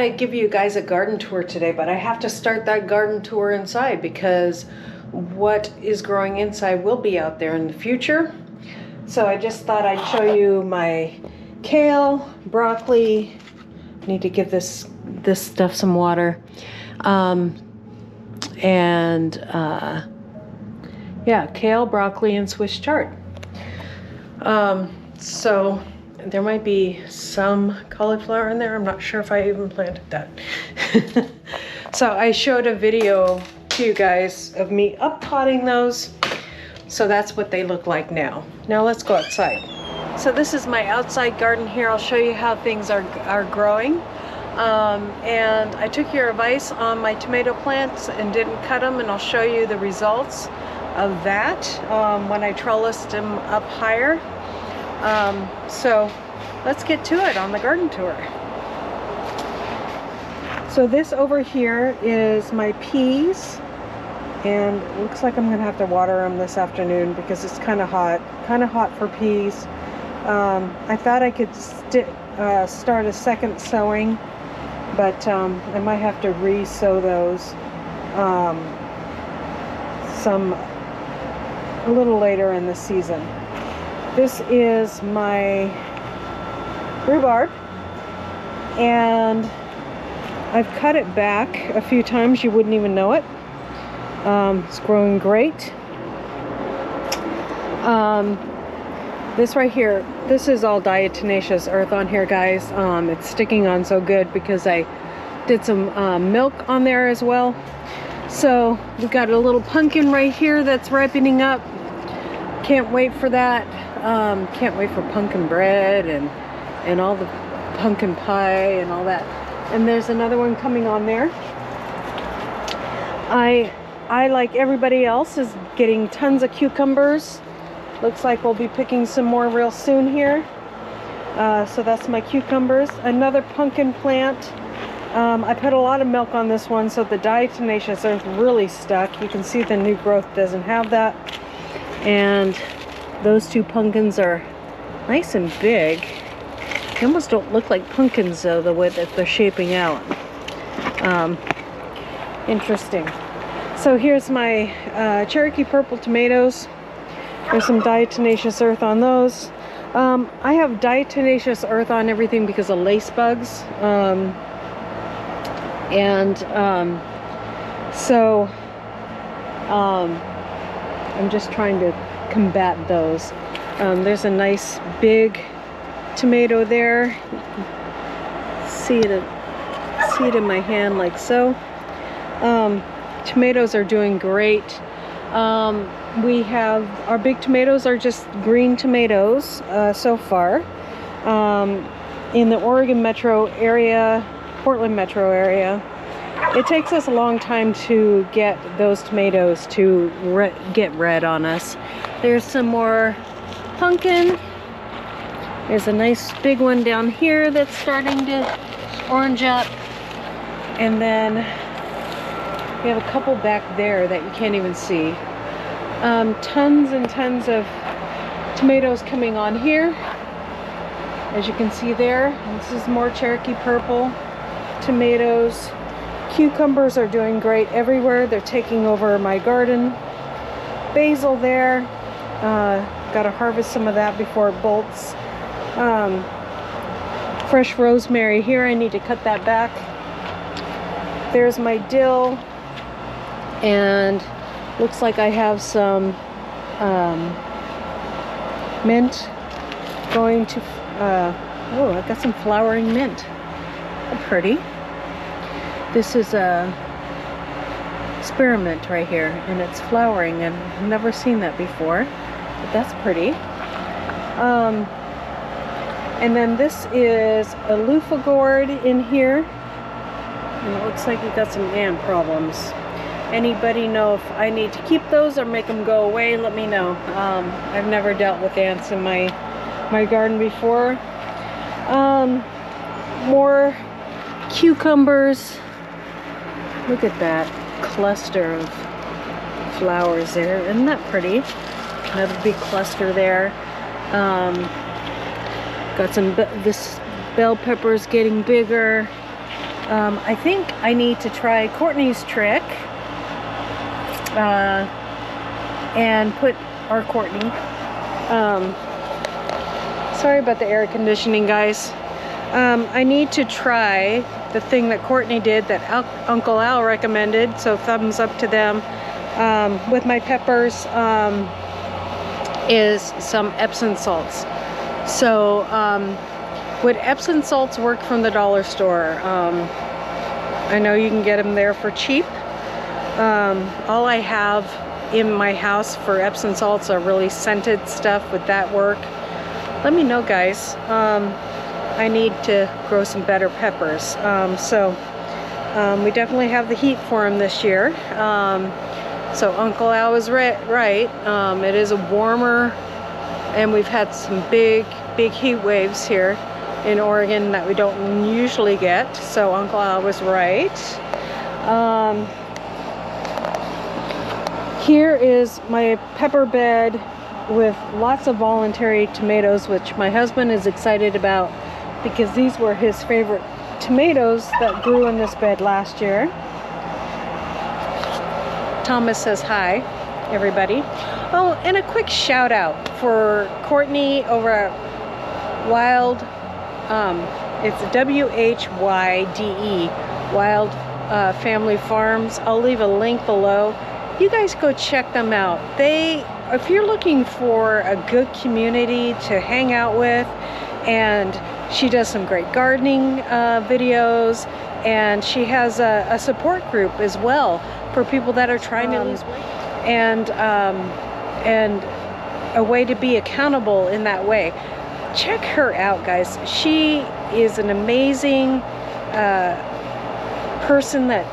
I'd give you guys a garden tour today, but I have to start that garden tour inside because what is growing inside will be out there in the future. So I just thought I'd show you my kale, broccoli. Need to give this stuff some water. Yeah, kale, broccoli, and Swiss chard. So there might be some cauliflower in there. I'm not sure if I even planted that. So I showed a video to you guys of me uppotting those. So that's what they look like now. Now let's go outside. So this is my outside garden here. I'll show you how things are growing. And I took your advice on my tomato plants and didn't cut them, and I'll show you the results of that when I trellised them up higher. So let's get to it on the garden tour. So this over here is my peas, and it looks like I'm gonna have to water them this afternoon because it's kind of hot for peas. I thought I could start a second sowing, but I might have to re-sow those a little later in the season. This is my rhubarb, and I've cut it back a few times. You wouldn't even know it. It's growing great. This right here, this is all diatomaceous earth on here, guys. It's sticking on so good because I did some milk on there as well. So we've got a little pumpkin right here that's ripening up. Can't wait for that. Can't wait for pumpkin bread and all the pumpkin pie and all that. And there's another one coming on there. I like everybody else is getting tons of cucumbers. Looks like we'll be picking some more real soon here. So that's my cucumbers. Another pumpkin plant. I put a lot of milk on this one, so the diatomaceous earth really stuck. You can see the new growth doesn't have that. And those two pumpkins are nice and big. They almost don't look like pumpkins though, the way that they're shaping out. Interesting. So here's my Cherokee purple tomatoes. There's some diatomaceous earth on those. I have diatomaceous earth on everything because of lace bugs. So I'm just trying to combat those. There's a nice big tomato there. See it in my hand like so. Tomatoes are doing great. We have our big tomatoes are just green tomatoes so far. In the Oregon metro area, Portland metro area, it takes us a long time to get those tomatoes to get red on us. There's some more pumpkin. There's a nice big one down here that's starting to orange up. And then we have a couple back there that you can't even see. Tons and tons of tomatoes coming on here. As you can see there, this is more Cherokee purple tomatoes. Cucumbers are doing great everywhere. They're taking over my garden. Basil there. Got to harvest some of that before it bolts. Fresh rosemary here. I need to cut that back. There's my dill. And looks like I have some mint going to... oh, I've got some flowering mint. How pretty. This is a spearmint right here, and it's flowering, and I've never seen that before, but that's pretty. And then this is a loofah gourd in here, and it looks like we got some ant problems. Anybody know if I need to keep those or make them go away? Let me know. I've never dealt with ants in my garden before. More cucumbers. Look at that cluster of flowers there. Isn't that pretty? Another big cluster there. Got some, this bell pepper is getting bigger. I think I need to try Courtney's trick and put our Courtney. Sorry about the air conditioning, guys. I need to try the thing that Courtney did that Uncle Al recommended, so thumbs up to them. With my peppers is some Epsom salts. So would Epsom salts work from the dollar store? I know you can get them there for cheap. All I have in my house for Epsom salts are really scented stuff. Would that work? Let me know, guys. I need to grow some better peppers. We definitely have the heat for them this year. So Uncle Al was right. It is a warmer, and we've had some big heat waves here in Oregon that we don't usually get. So Uncle Al was right. Here is my pepper bed with lots of voluntary tomatoes, which my husband is excited about because these were his favorite tomatoes that grew in this bed last year. Thomas says hi, everybody. Oh, and a quick shout out for Courtney over at Wild, it's WHYDE, Wild Family Farms. I'll leave a link below. You guys go check them out. If you're looking for a good community to hang out with, and she does some great gardening videos, and she has a support group as well for people that are trying to lose weight, and a way to be accountable in that way. Check her out, guys. She is an amazing person that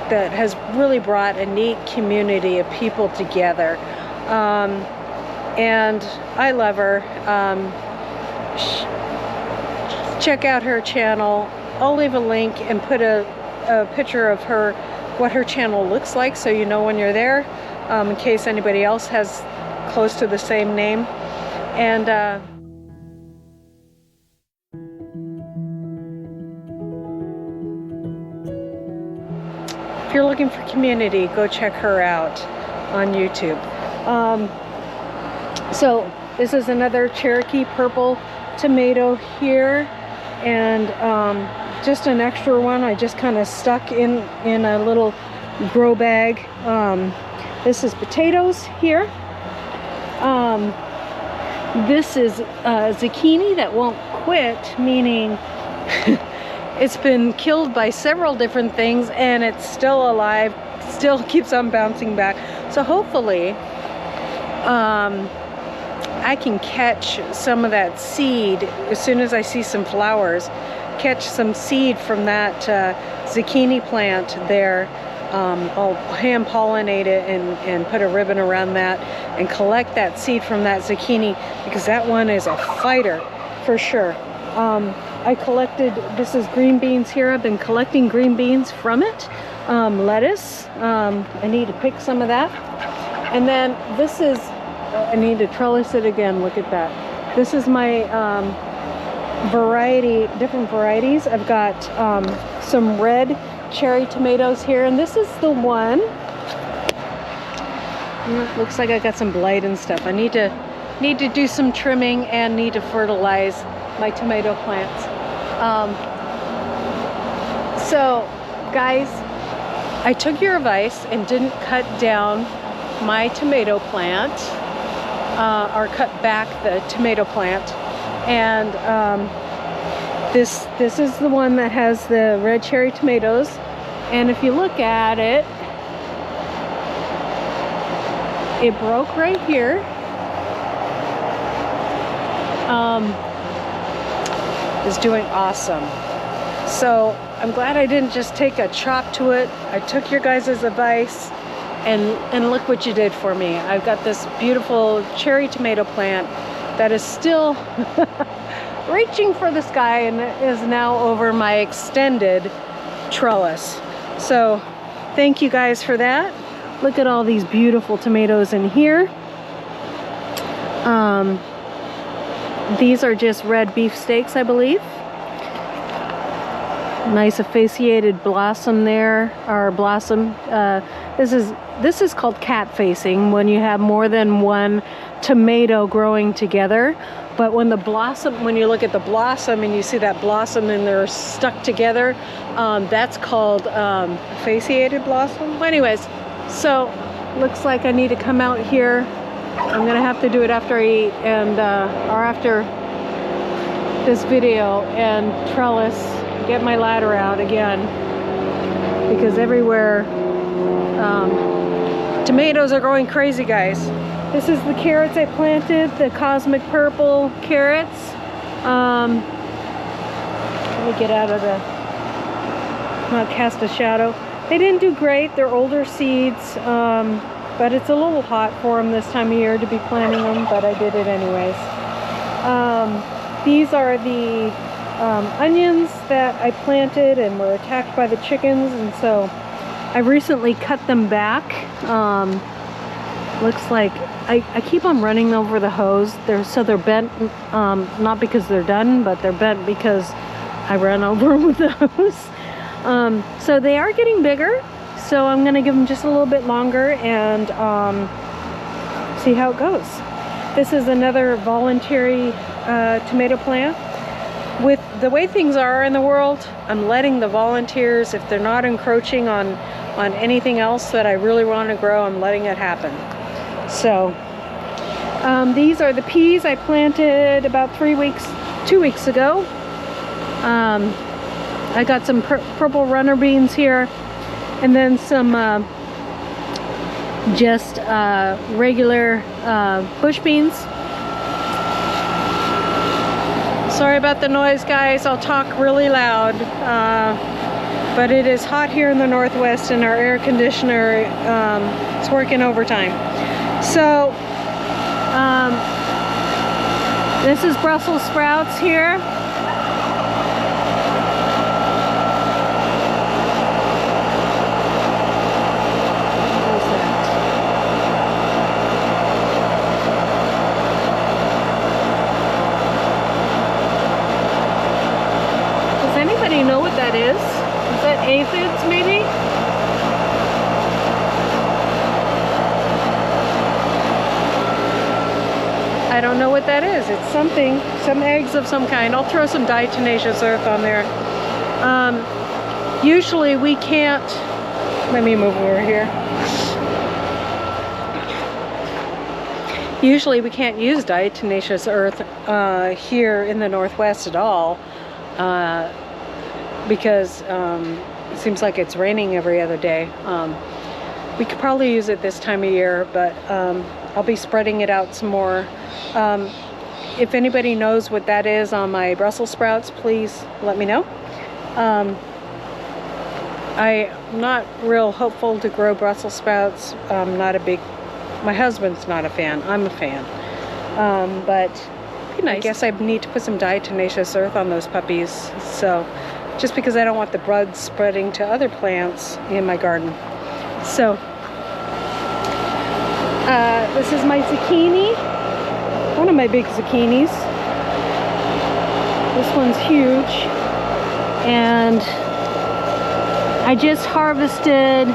has really brought a neat community of people together. And I love her. Check out her channel. I'll leave a link and put a picture of her, what her channel looks like, so you know when you're there, in case anybody else has close to the same name. And if you're looking for community, go check her out on YouTube. So this is another Cherokee purple tomato here, and just an extra one I just kind of stuck in a little grow bag. This is potatoes here. This is zucchini that won't quit, meaning it's been killed by several different things and it's still alive, still keeps on bouncing back. So hopefully I can catch some of that seed as soon as I see some flowers, catch some seed from that zucchini plant there. I'll hand pollinate it and put a ribbon around that and collect that seed from that zucchini, because that one is a fighter for sure. I collected, this is green beans here. I've been collecting green beans from it. Lettuce, I need to pick some of that. And then this is, I need to trellis it again. Look at that. This is my different varieties. I've got some red cherry tomatoes here, and this is the one. Looks like I got some blight and stuff. I need to do some trimming and need to fertilize my tomato plants. So guys, I took your advice and didn't cut down my tomato plant, or cut back the tomato plant, and this is the one that has the red cherry tomatoes, and if you look at it, it broke right here. Is doing awesome. So I'm glad I didn't just take a chop to it. I took your guys' advice, and look what you did for me. I've got this beautiful cherry tomato plant that is still reaching for the sky and is now over my extended trellis. So thank you guys for that. Look at all these beautiful tomatoes in here. These are just red beef steaks, I believe. Nice emaciated blossom there, or blossom. This is called cat facing, when you have more than one tomato growing together. But when you look at the blossom and you see that blossom and they're stuck together, that's called emaciated blossom. Anyways, so looks like I need to come out here. I'm gonna have to do it after I eat and or after this video, and trellis, get my ladder out again, because everywhere tomatoes are going crazy, guys. This is the carrots I planted, the cosmic purple carrots. Let me get out of the, not cast a shadow. They didn't do great, they're older seeds, but it's a little hot for them this time of year to be planting them, but I did it anyways. These are the onions that I planted and were attacked by the chickens, and so I recently cut them back. Looks like I keep on running over the hose. They're bent, not because they're done, but they're bent because I ran over them with the hose. So they are getting bigger, so I'm gonna give them just a little bit longer and see how it goes. This is another voluntary tomato plant. With the way things are in the world, I'm letting the volunteers, if they're not encroaching on anything else that I really want to grow, I'm letting it happen. So these are the peas I planted about 2 weeks ago. I got some purple runner beans here, and then some just regular bush beans. Sorry about the noise, guys. I'll talk really loud, but it is hot here in the Northwest, and our air conditioner is working overtime. So this is Brussels sprouts here. You know what that is? Is that aphids, maybe? I don't know what that is. It's something, some eggs of some kind. I'll throw some diatomaceous earth on there. Usually we can't, let me move over here. Usually we can't use diatomaceous earth here in the Northwest at all. Because it seems like it's raining every other day. We could probably use it this time of year, but I'll be spreading it out some more. If anybody knows what that is on my Brussels sprouts, please let me know. I'm not real hopeful to grow Brussels sprouts. My husband's not a fan. I'm a fan. But it'd be nice. I guess I need to put some diatomaceous earth on those puppies. So, just because I don't want the buds spreading to other plants in my garden. So, this is my zucchini, one of my big zucchinis. This one's huge, and I just harvested.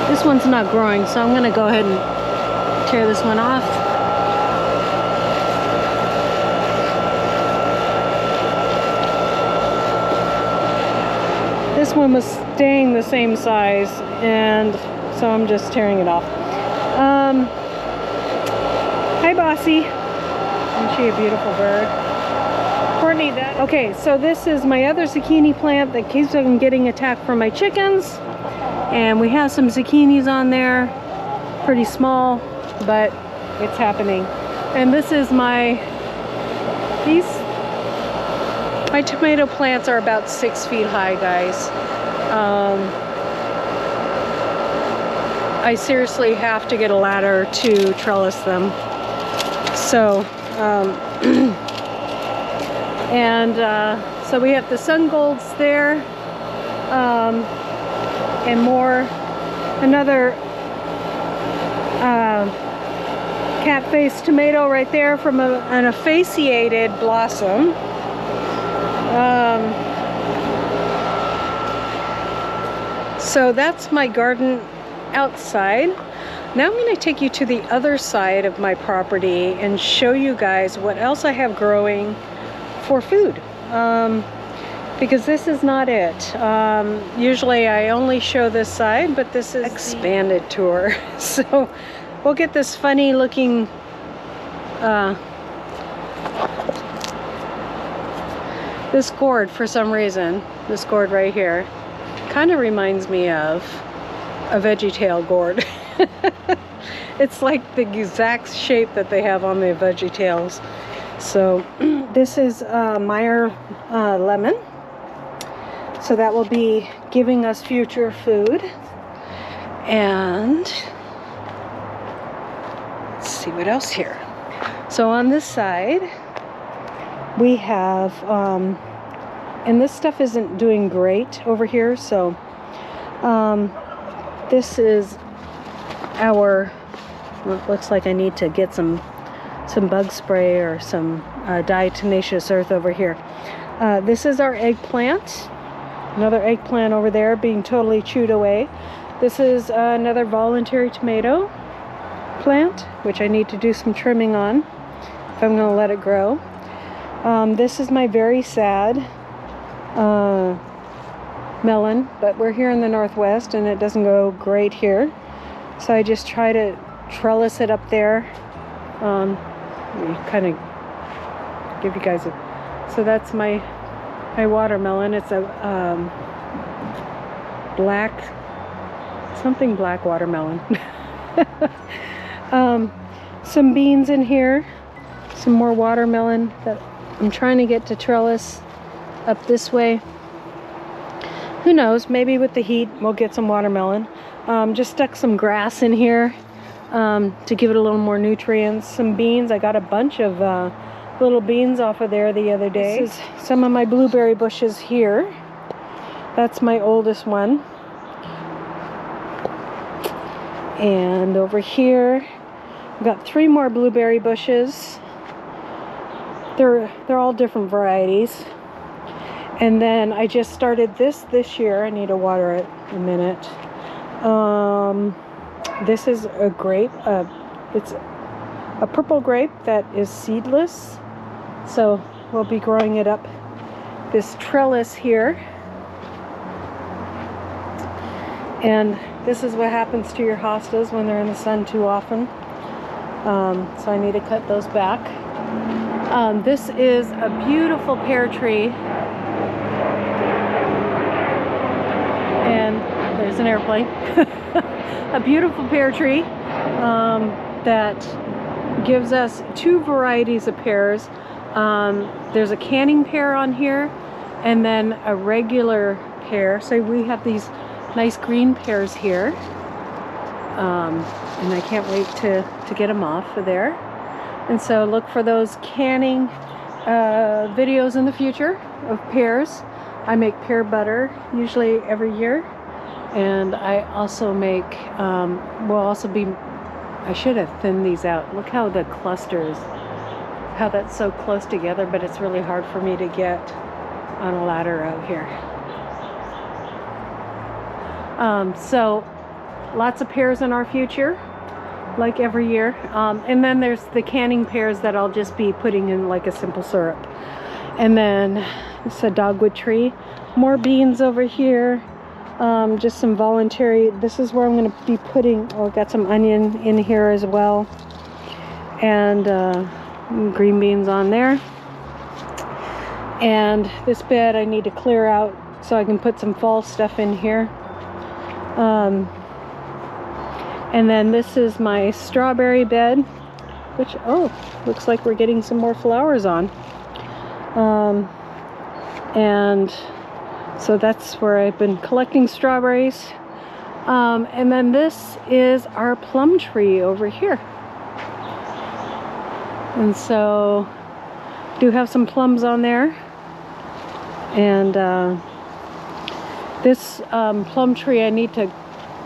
This one's not growing, so I'm gonna go ahead and tear this one off. This one was staying the same size, and so I'm just tearing it off. Hi, Bossy. Isn't she a beautiful bird? Courtney, that... Okay, so this is my other zucchini plant that keeps on getting attacked from my chickens. And we have some zucchinis on there. Pretty small, but it's happening. And this is my... My tomato plants are about 6 feet high, guys. I seriously have to get a ladder to trellis them. So, so we have the sun golds there, and another cat-faced tomato right there from an emaciated blossom. So that's my garden outside. Now I'm going to take you to the other side of my property and show you guys what else I have growing for food. Because this is not it. Usually I only show this side, but this is expanded tour. So we'll get this funny looking this gourd for some reason. This gourd right here kind of reminds me of a VeggieTale gourd. It's like the exact shape that they have on the VeggieTales. So this is Meyer lemon. So that will be giving us future food. And let's see what else here. So on this side we have and this stuff isn't doing great over here, so this is our, well, it looks like I need to get some bug spray or some diatomaceous earth over here. This is our eggplant, another eggplant over there being totally chewed away. This is another voluntary tomato plant, which I need to do some trimming on if I'm going to let it grow. This is my very sad melon, but we're here in the Northwest and it doesn't go great here, so I just try to trellis it up there. Kind of give you guys a, so that's my watermelon. It's a something black watermelon. Some beans in here, some more watermelon that I'm trying to get to trellis up this way. Who knows, maybe with the heat we'll get some watermelon. Just stuck some grass in here to give it a little more nutrients. Some beans, I got a bunch of little beans off of there the other day. This is some of my blueberry bushes here. That's my oldest one. And over here I've got 3 more blueberry bushes. They're all different varieties. And then I just started this year. I need to water it in a minute. This is a grape. It's a purple grape that is seedless. So we'll be growing it up this trellis here. And this is what happens to your hostas when they're in the sun too often. So I need to cut those back. This is a beautiful pear tree. And there's an airplane. A beautiful pear tree that gives us 2 varieties of pears. There's a canning pear on here and then a regular pear. So we have these nice green pears here. And I can't wait to get them off of there. And so look for those canning videos in the future of pears. I make pear butter usually every year, and I also make, I should have thinned these out. Look how the clusters, how that's so close together, but it's really hard for me to get on a ladder out here. So lots of pears in our future, like every year. And then there's the canning pears that I'll just be putting in like a simple syrup. And then it's a dogwood tree. More beans over here. Just some voluntary. This is where I'm going to be putting, oh, got some onion in here as well. And green beans on there. And this bed I need to clear out so I can put some fall stuff in here. And then this is my strawberry bed, which, oh, looks like we're getting some more flowers on. And so that's where I've been collecting strawberries. And then this is our plum tree over here. And so do have some plums on there. And this plum tree I need to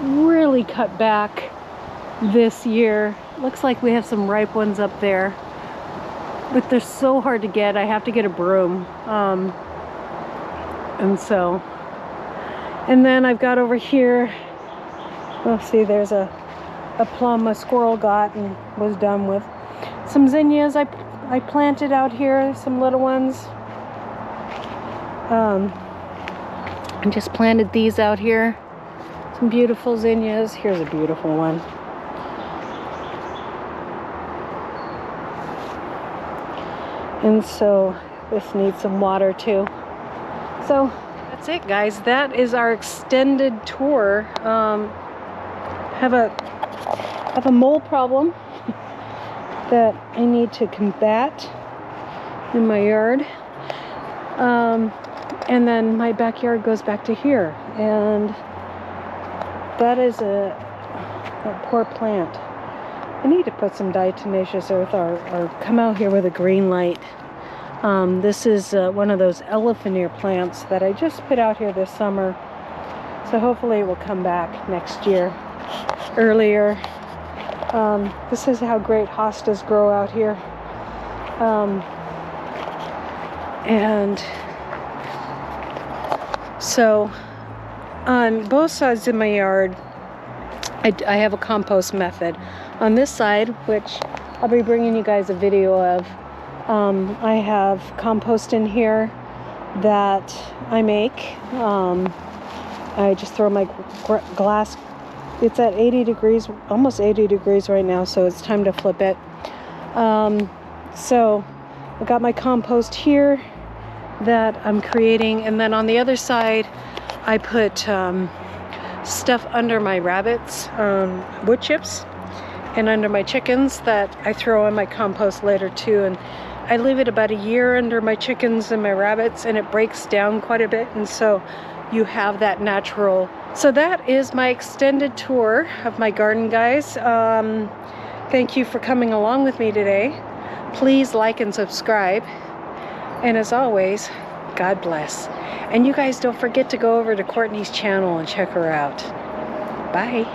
really cut back this year. Looks like we have some ripe ones up there, but they're so hard to get. I have to get a broom. And then I've got over here, let's see, there's a plum a squirrel got and was done with. Some zinnias I planted out here, some little ones. I just planted these out here. Some beautiful zinnias. Here's a beautiful one. And so this needs some water too. So that's it, guys. That is our extended tour. Have a mole problem that I need to combat in my yard. And then my backyard goes back to here, and that is a poor plant. I need to put some diatomaceous earth or come out here with a green light. This is one of those elephant plants that I just put out here this summer, so hopefully it will come back next year earlier. This is how great hostas grow out here. And so on both sides of my yard, I have a compost method. On this side, which I'll be bringing you guys a video of, I have compost in here that I make. I just throw my glass. It's at 80 degrees, almost 80 degrees right now, so it's time to flip it. So I got my compost here that I'm creating, and then on the other side I put stuff under my rabbits, wood chips, and under my chickens that I throw in my compost later too. And I leave it about a year under my chickens and my rabbits, and it breaks down quite a bit, and so you have that natural. So that is my extended tour of my garden, guys. Thank you for coming along with me today. Please like and subscribe. And as always, God bless. And you guys don't forget to go over to Courtney's channel and check her out. Bye.